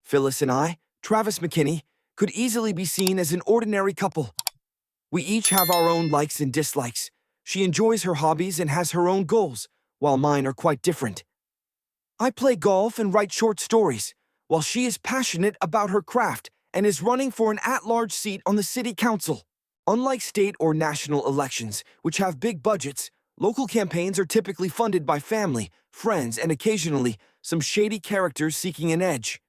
Phyllis and I, Travis McKinney, could easily be seen as an ordinary couple. We each have our own likes and dislikes. She enjoys her hobbies and has her own goals, while mine are quite different. I play golf and write short stories, while she is passionate about her craft and is running for an at-large seat on the city council. Unlike state or national elections, which have big budgets, local campaigns are typically funded by family, friends, and occasionally some shady characters seeking an edge.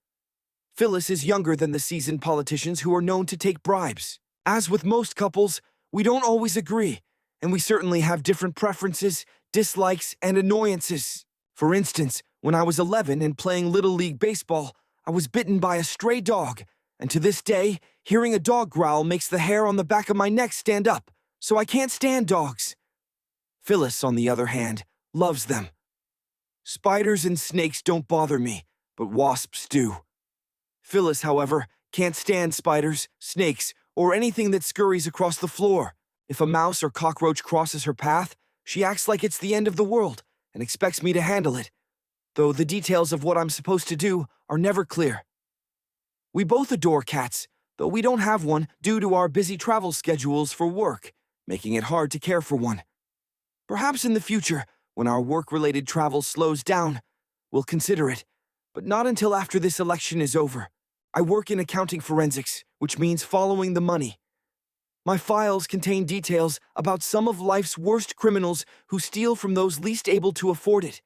Phyllis is younger than the seasoned politicians who are known to take bribes. As with most couples, we don't always agree, and we certainly have different preferences, dislikes, and annoyances. For instance, when I was 11 and playing Little League Baseball, I was bitten by a stray dog, and to this day, hearing a dog growl makes the hair on the back of my neck stand up, so I can't stand dogs. Phyllis, on the other hand, loves them. Spiders and snakes don't bother me, but wasps do. Phyllis, however, can't stand spiders, snakes, or anything that scurries across the floor. If a mouse or cockroach crosses her path, she acts like it's the end of the world and expects me to handle it, though the details of what I'm supposed to do are never clear. We both adore cats, though we don't have one due to our busy travel schedules for work, making it hard to care for one. Perhaps in the future, when our work-related travel slows down, we'll consider it, but not until after this election is over. I work in accounting forensics, which means following the money. My files contain details about some of life's worst criminals who steal from those least able to afford it.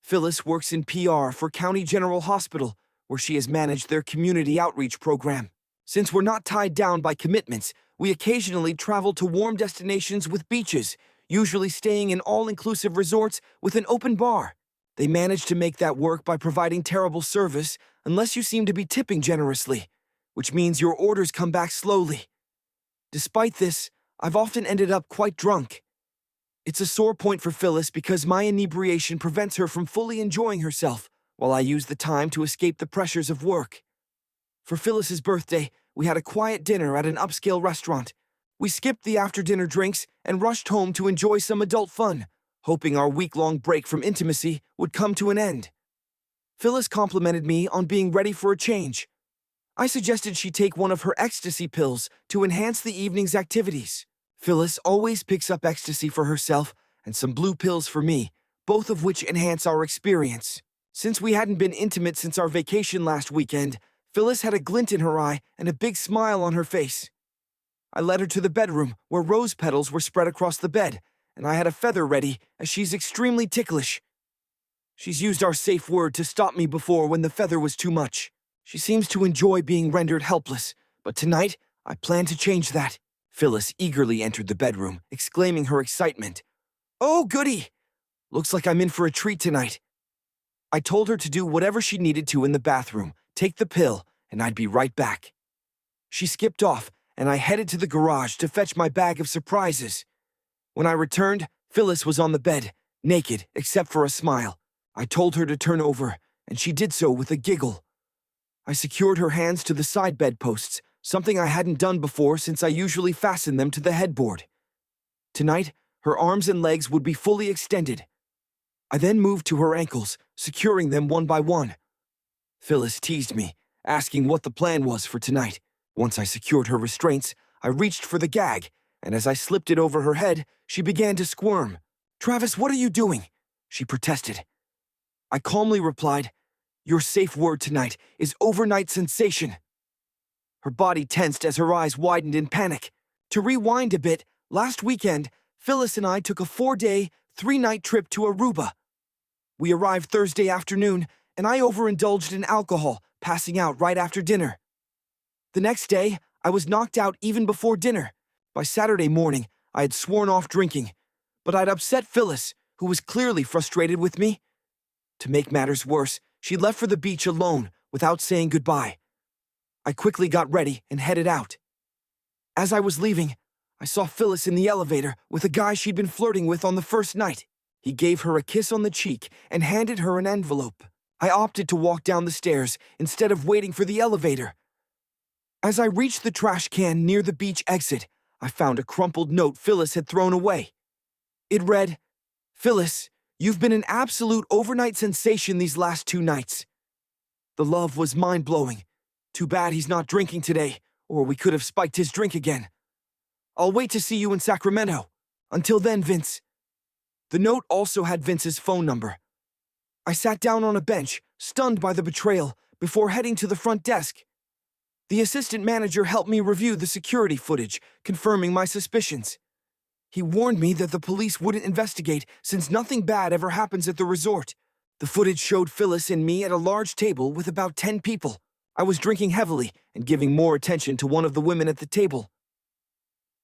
Phyllis works in PR for County General Hospital, where she has managed their community outreach program. Since we're not tied down by commitments, we occasionally travel to warm destinations with beaches, usually staying in all-inclusive resorts with an open bar. They manage to make that work by providing terrible service unless you seem to be tipping generously, which means your orders come back slowly. Despite this, I've often ended up quite drunk. It's a sore point for Phyllis because my inebriation prevents her from fully enjoying herself, while I use the time to escape the pressures of work. For Phyllis's birthday, we had a quiet dinner at an upscale restaurant. We skipped the after-dinner drinks and rushed home to enjoy some adult fun, hoping our week-long break from intimacy would come to an end. Phyllis complimented me on being ready for a change. I suggested she take one of her ecstasy pills to enhance the evening's activities. Phyllis always picks up ecstasy for herself and some blue pills for me, both of which enhance our experience. Since we hadn't been intimate since our vacation last weekend, Phyllis had a glint in her eye and a big smile on her face. I led her to the bedroom, where rose petals were spread across the bed, and I had a feather ready, as she's extremely ticklish. She's used our safe word to stop me before when the feather was too much. She seems to enjoy being rendered helpless, but tonight, I plan to change that. Phyllis eagerly entered the bedroom, exclaiming her excitement. "Oh, goody! Looks like I'm in for a treat tonight." I told her to do whatever she needed to in the bathroom, take the pill, and I'd be right back. She skipped off, and I headed to the garage to fetch my bag of surprises. When I returned, Phyllis was on the bed, naked except for a smile. I told her to turn over, and she did so with a giggle. I secured her hands to the side bedposts, something I hadn't done before since I usually fasten them to the headboard. Tonight, her arms and legs would be fully extended. I then moved to her ankles, securing them one by one. Phyllis teased me, asking what the plan was for tonight. Once I secured her restraints, I reached for the gag, and as I slipped it over her head, she began to squirm. "Travis, what are you doing?" she protested. I calmly replied, "Your safe word tonight is overnight sensation." Her body tensed as her eyes widened in panic. To rewind a bit, last weekend, Phyllis and I took a 4-day, 3-night trip to Aruba. We arrived Thursday afternoon, and I overindulged in alcohol, passing out right after dinner. The next day, I was knocked out even before dinner. By Saturday morning, I had sworn off drinking, but I'd upset Phyllis, who was clearly frustrated with me. To make matters worse, she left for the beach alone without saying goodbye. I quickly got ready and headed out. As I was leaving, I saw Phyllis in the elevator with a guy she'd been flirting with on the first night. He gave her a kiss on the cheek and handed her an envelope. I opted to walk down the stairs instead of waiting for the elevator. As I reached the trash can near the beach exit, I found a crumpled note Phyllis had thrown away. It read, "Phyllis, you've been an absolute overnight sensation these last 2 nights. The love was mind-blowing. Too bad he's not drinking today, or we could have spiked his drink again. I'll wait to see you in Sacramento. Until then, Vince. The note also had Vince's phone number. I sat down on a bench, stunned by the betrayal, before heading to the front desk. The assistant manager helped me review the security footage, confirming my suspicions. He warned me that the police wouldn't investigate since nothing bad ever happens at the resort. The footage showed Phyllis and me at a large table with about 10 people. I was drinking heavily and giving more attention to one of the women at the table.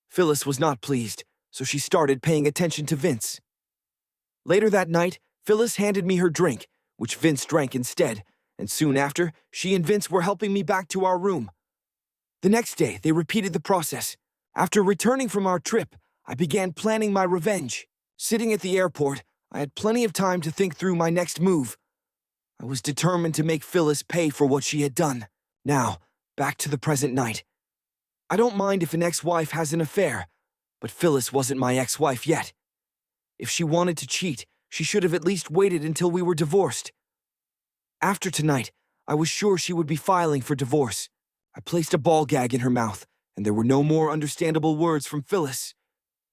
Phyllis was not pleased, so she started paying attention to Vince. Later that night, Phyllis handed me her drink, which Vince drank instead, and soon after, she and Vince were helping me back to our room. The next day, they repeated the process. After returning from our trip, I began planning my revenge. Sitting at the airport, I had plenty of time to think through my next move. I was determined to make Phyllis pay for what she had done. Now, back to the present night. I don't mind if an ex-wife has an affair, but Phyllis wasn't my ex-wife yet. If she wanted to cheat, she should have at least waited until we were divorced. After tonight, I was sure she would be filing for divorce. I placed a ball gag in her mouth, and there were no more understandable words from Phyllis.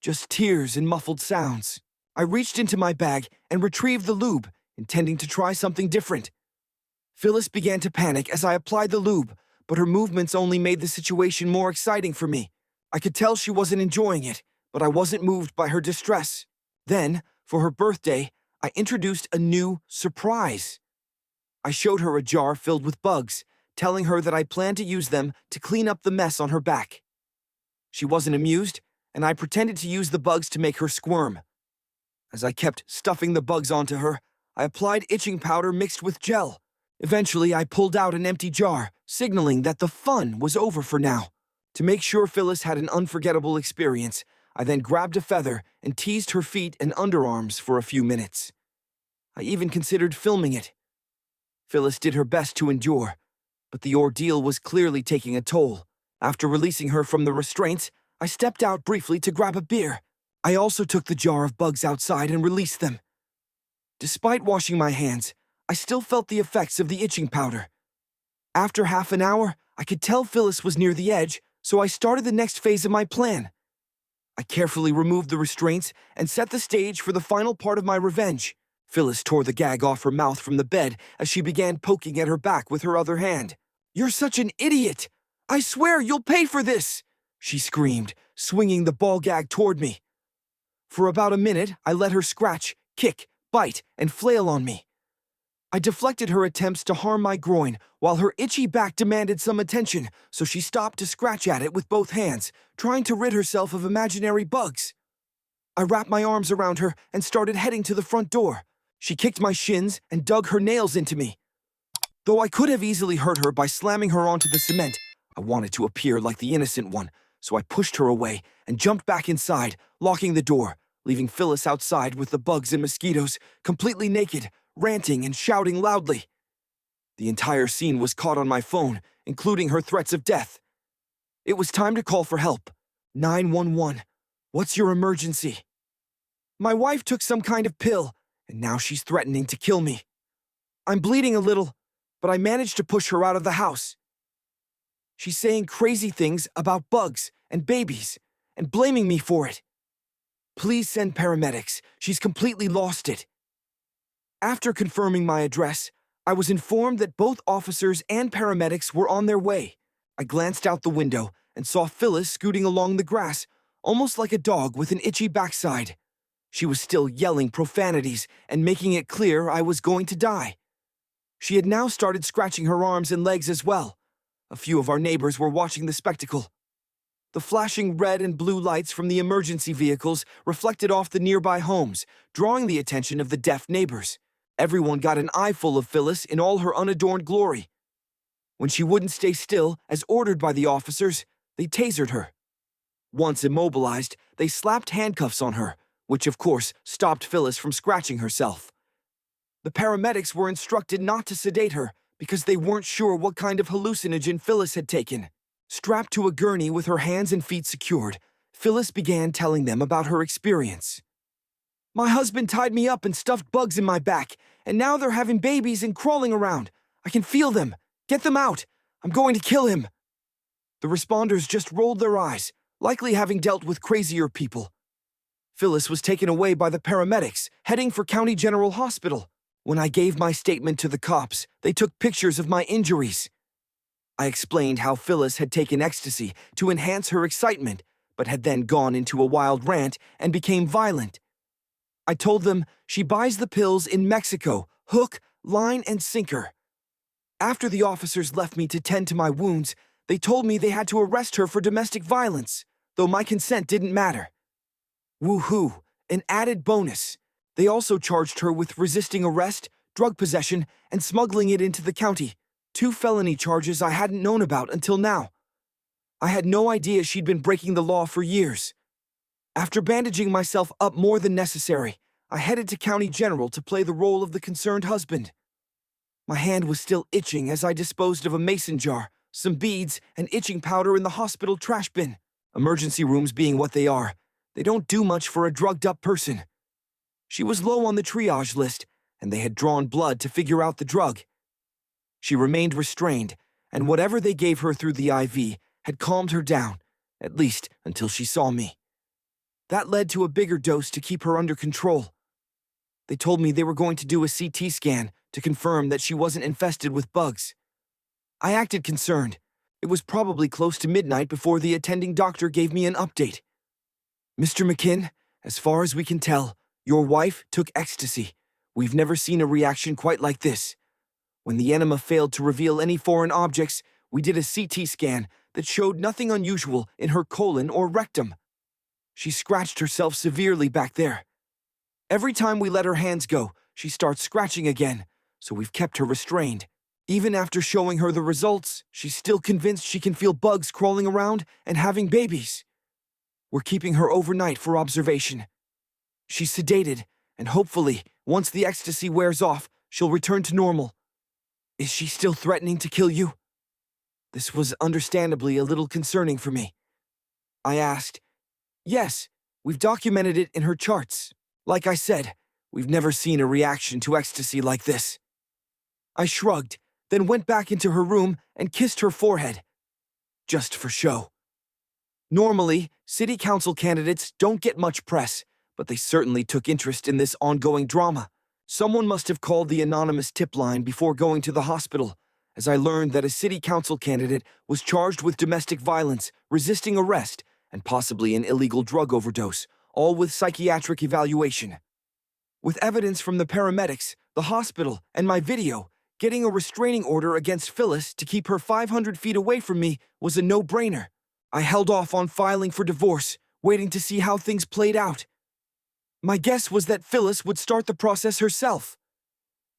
Just tears and muffled sounds. I reached into my bag and retrieved the lube, intending to try something different. Phyllis began to panic as I applied the lube, but her movements only made the situation more exciting for me. I could tell she wasn't enjoying it, but I wasn't moved by her distress. Then, for her birthday, I introduced a new surprise. I showed her a jar filled with bugs, telling her that I planned to use them to clean up the mess on her back. She wasn't amused, and I pretended to use the bugs to make her squirm. As I kept stuffing the bugs onto her, I applied itching powder mixed with gel. Eventually, I pulled out an empty jar, signaling that the fun was over for now. To make sure Phyllis had an unforgettable experience, I then grabbed a feather and teased her feet and underarms for a few minutes. I even considered filming it. Phyllis did her best to endure, but the ordeal was clearly taking a toll. After releasing her from the restraints, I stepped out briefly to grab a beer. I also took the jar of bugs outside and released them. Despite washing my hands, I still felt the effects of the itching powder. After half an hour, I could tell Phyllis was near the edge, so I started the next phase of my plan. I carefully removed the restraints and set the stage for the final part of my revenge. Phyllis tore the gag off her mouth from the bed as she began poking at her back with her other hand. "You're such an idiot! I swear you'll pay for this!" she screamed, swinging the ball gag toward me. For about a minute, I let her scratch, kick, bite, and flail on me. I deflected her attempts to harm my groin, while her itchy back demanded some attention, so she stopped to scratch at it with both hands, trying to rid herself of imaginary bugs. I wrapped my arms around her and started heading to the front door. She kicked my shins and dug her nails into me. Though I could have easily hurt her by slamming her onto the cement, I wanted to appear like the innocent one, so I pushed her away and jumped back inside, locking the door, leaving Phyllis outside with the bugs and mosquitoes, completely naked, ranting and shouting loudly. The entire scene was caught on my phone, including her threats of death. It was time to call for help. 911. What's your emergency? My wife took some kind of pill, and now she's threatening to kill me. I'm bleeding a little, but I managed to push her out of the house. She's saying crazy things about bugs and babies, and blaming me for it. Please send paramedics. She's completely lost it. After confirming my address, I was informed that both officers and paramedics were on their way. I glanced out the window and saw Phyllis scooting along the grass, almost like a dog with an itchy backside. She was still yelling profanities and making it clear I was going to die. She had now started scratching her arms and legs as well. A few of our neighbors were watching the spectacle. The flashing red and blue lights from the emergency vehicles reflected off the nearby homes, drawing the attention of the deaf neighbors. Everyone got an eyeful of Phyllis in all her unadorned glory. When she wouldn't stay still, as ordered by the officers, they tasered her. Once immobilized, they slapped handcuffs on her, which of course stopped Phyllis from scratching herself. The paramedics were instructed not to sedate her because they weren't sure what kind of hallucinogen Phyllis had taken. Strapped to a gurney with her hands and feet secured, Phyllis began telling them about her experience. "My husband tied me up and stuffed bugs in my back, and now they're having babies and crawling around. I can feel them! Get them out! I'm going to kill him! The responders just rolled their eyes, likely having dealt with crazier people. Phyllis was taken away by the paramedics, heading for County General Hospital. When I gave my statement to the cops, they took pictures of my injuries. I explained how Phyllis had taken ecstasy to enhance her excitement, but had then gone into a wild rant and became violent. I told them she buys the pills in Mexico, hook, line, and sinker. After the officers left me to tend to my wounds, they told me they had to arrest her for domestic violence, though my consent didn't matter. Woohoo, an added bonus. They also charged her with resisting arrest, drug possession, and smuggling it into the county, 2 felony charges I hadn't known about until now. I had no idea she'd been breaking the law for years. After bandaging myself up more than necessary, I headed to County General to play the role of the concerned husband. My hand was still itching as I disposed of a mason jar, some beads, and itching powder in the hospital trash bin. Emergency rooms being what they are, they don't do much for a drugged-up person. She was low on the triage list, and they had drawn blood to figure out the drug. She remained restrained, and whatever they gave her through the IV had calmed her down, at least until she saw me. That led to a bigger dose to keep her under control. They told me they were going to do a CT scan to confirm that she wasn't infested with bugs. I acted concerned. It was probably close to midnight before the attending doctor gave me an update. Mr. McKinn, as far as we can tell, your wife took ecstasy. We've never seen a reaction quite like this. When the enema failed to reveal any foreign objects, we did a CT scan that showed nothing unusual in her colon or rectum. She scratched herself severely back there. Every time we let her hands go, she starts scratching again, so we've kept her restrained. Even after showing her the results, she's still convinced she can feel bugs crawling around and having babies. We're keeping her overnight for observation. She's sedated, and hopefully, once the ecstasy wears off, she'll return to normal. Is she still threatening to kill you? This was understandably a little concerning for me. I asked. Yes, we've documented it in her charts. Like I said, we've never seen a reaction to ecstasy like this. I shrugged, then went back into her room and kissed her forehead. Just for show. Normally, city council candidates don't get much press, but they certainly took interest in this ongoing drama. Someone must have called the anonymous tip line before going to the hospital, as I learned that a city council candidate was charged with domestic violence, resisting arrest, and possibly an illegal drug overdose, all with psychiatric evaluation. With evidence from the paramedics, the hospital, and my video, getting a restraining order against Phyllis to keep her 500 feet away from me was a no-brainer. I held off on filing for divorce, waiting to see how things played out. My guess was that Phyllis would start the process herself.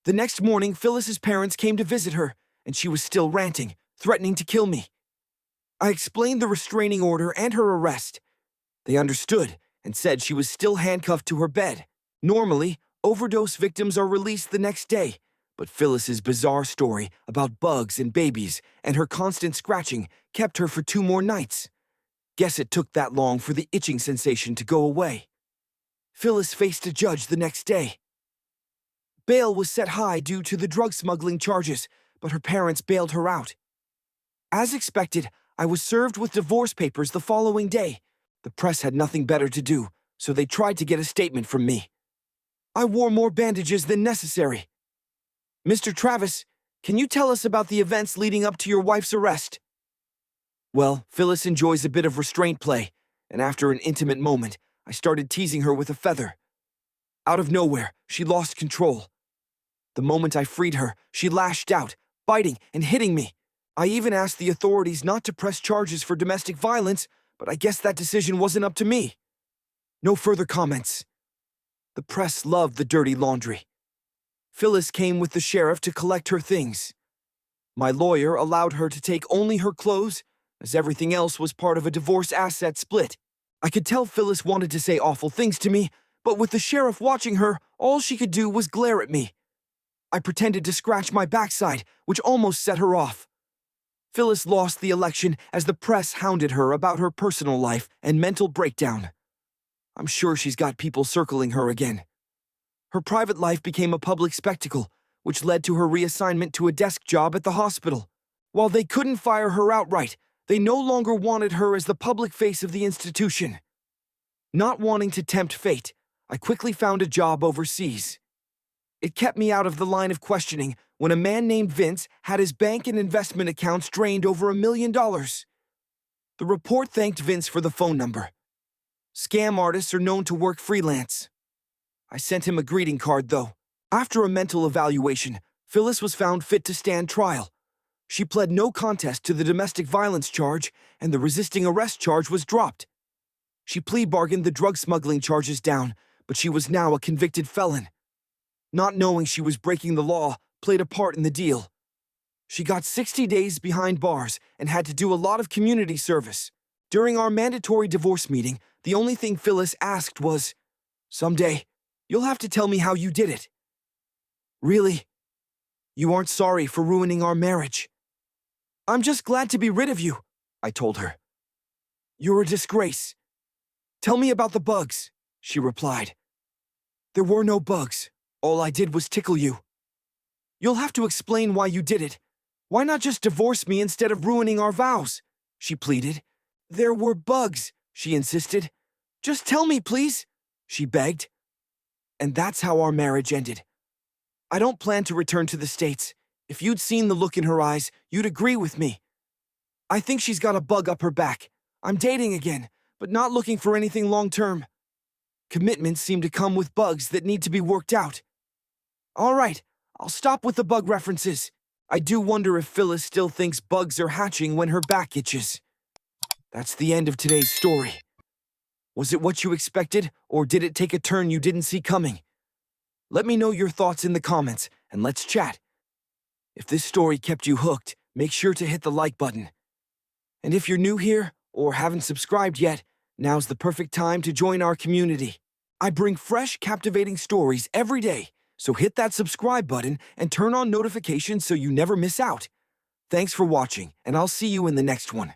The next morning, Phyllis's parents came to visit her, and she was still ranting, threatening to kill me. I explained the restraining order and her arrest. They understood and said she was still handcuffed to her bed. Normally, overdose victims are released the next day, but Phyllis's bizarre story about bugs and babies and her constant scratching kept her for 2 more nights. Guess it took that long for the itching sensation to go away. Phyllis faced a judge the next day. Bail was set high due to the drug smuggling charges, but her parents bailed her out. As expected, I was served with divorce papers the following day. The press had nothing better to do, so they tried to get a statement from me. I wore more bandages than necessary. Mr. Travis, can you tell us about the events leading up to your wife's arrest? Well, Phyllis enjoys a bit of restraint play, and after an intimate moment, I started teasing her with a feather. Out of nowhere, she lost control. The moment I freed her, she lashed out, biting and hitting me. I even asked the authorities not to press charges for domestic violence, but I guess that decision wasn't up to me. No further comments. The press loved the dirty laundry. Phyllis came with the sheriff to collect her things. My lawyer allowed her to take only her clothes, as everything else was part of a divorce asset split. I could tell Phyllis wanted to say awful things to me, but with the sheriff watching her, all she could do was glare at me. I pretended to scratch my backside, which almost set her off. Phyllis lost the election as the press hounded her about her personal life and mental breakdown. I'm sure she's got people circling her again. Her private life became a public spectacle, which led to her reassignment to a desk job at the hospital. While they couldn't fire her outright, they no longer wanted her as the public face of the institution. Not wanting to tempt fate, I quickly found a job overseas. It kept me out of the line of questioning when a man named Vince had his bank and investment accounts drained over $1 million. The report thanked Vince for the phone number. Scam artists are known to work freelance. I sent him a greeting card, though. After a mental evaluation, Phyllis was found fit to stand trial. She pled no contest to the domestic violence charge, and the resisting arrest charge was dropped. She plea bargained the drug smuggling charges down, but she was now a convicted felon. Not knowing she was breaking the law played a part in the deal. She got 60 days behind bars and had to do a lot of community service. During our mandatory divorce meeting, the only thing Phyllis asked was, "Someday, you'll have to tell me how you did it." "Really? You aren't sorry for ruining our marriage?" "I'm just glad to be rid of you," I told her. "You're a disgrace." "Tell me about the bugs," she replied. "There were no bugs. All I did was tickle you." "You'll have to explain why you did it. Why not just divorce me instead of ruining our vows?" she pleaded. "There were bugs," she insisted. "Just tell me, please," she begged. And that's how our marriage ended. I don't plan to return to the States. If you'd seen the look in her eyes, you'd agree with me. I think she's got a bug up her back. I'm dating again, but not looking for anything long-term. Commitments seem to come with bugs that need to be worked out. All right, I'll stop with the bug references. I do wonder if Phyllis still thinks bugs are hatching when her back itches. That's the end of today's story. Was it what you expected, or did it take a turn you didn't see coming? Let me know your thoughts in the comments, and let's chat. If this story kept you hooked, make sure to hit the like button. And if you're new here, or haven't subscribed yet, now's the perfect time to join our community. I bring fresh, captivating stories every day, so hit that subscribe button and turn on notifications so you never miss out. Thanks for watching, and I'll see you in the next one.